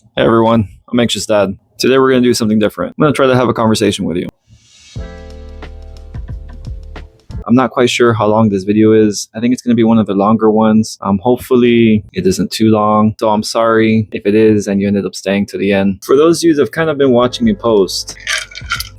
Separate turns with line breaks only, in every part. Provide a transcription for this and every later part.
Hey everyone, I'm Anxious Dad. Today we're going to do something different. I'm going to try to have a conversation with you. I'm not quite sure how long this video is. I think it's going to be one of the longer ones. Hopefully it isn't too long. So I'm sorry if it is and you ended up staying to the end. For those of you that have kind of been watching me post,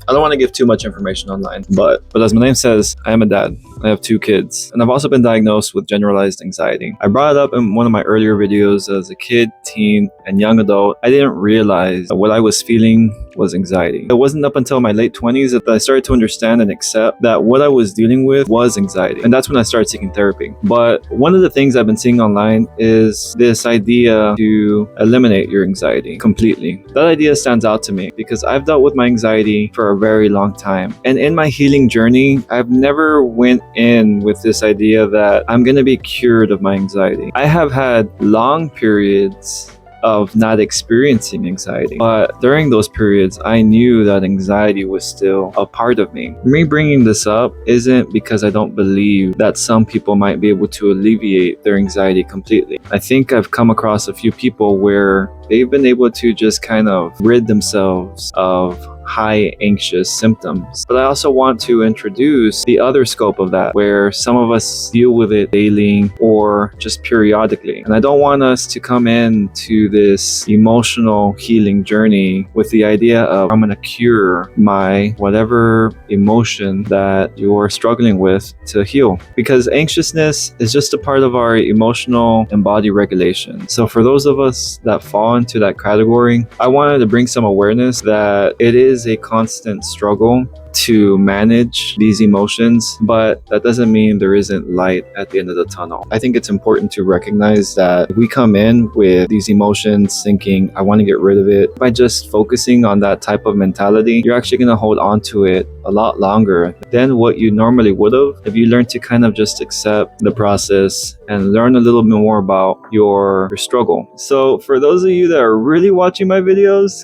I don't want to give too much information online, but as my name says, I am a dad. I have 2 kids, and I've also been diagnosed with generalized anxiety. I brought it up in one of my earlier videos. As a kid, teen, and young adult, I didn't realize that what I was feeling was anxiety. It wasn't up until my late 20s that I started to understand and accept that what I was dealing with was anxiety, and that's when I started seeking therapy. But one of the things I've been seeing online is this idea to eliminate your anxiety completely. That idea stands out to me because I've dealt with my anxiety for a very long time, and in my healing journey, I've never went in with this idea that I'm going to be cured of my anxiety. I have had long periods of not experiencing anxiety, but during those periods I knew that anxiety was still a part of me. Me bringing this up isn't because I don't believe that some people might be able to alleviate their anxiety completely. I think I've come across a few people where they've been able to just kind of rid themselves of high anxious symptoms. But I also want to introduce the other scope of that, where some of us deal with it daily or just periodically. And I don't want us to come into this emotional healing journey with the idea of I'm going to cure my whatever emotion that you're struggling with to heal. Because anxiousness is just a part of our emotional and body regulation. So for those of us that fall into that category, I wanted to bring some awareness that it is a constant struggle to manage these emotions, but that doesn't mean there isn't light at the end of the tunnel. I think it's important to recognize that we come in with these emotions thinking, I want to get rid of it. By just focusing on that type of mentality, you're actually going to hold on to it a lot longer than what you normally would have if you learn to kind of just accept the process and learn a little bit more about your struggle. So for those of you that are really watching my videos,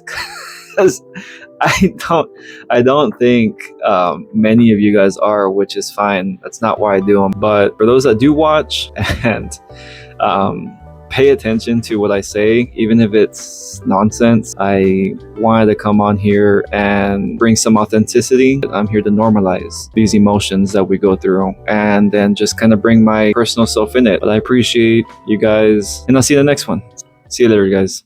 because I don't think many of you guys are, which is fine. That's not why I do them. But for those that do watch and pay attention to what I say, even if it's nonsense, I wanted to come on here and bring some authenticity. I'm here to normalize these emotions that we go through and then just kind of bring my personal self in it. But I appreciate you guys, and I'll see you in the next one. See you later, guys.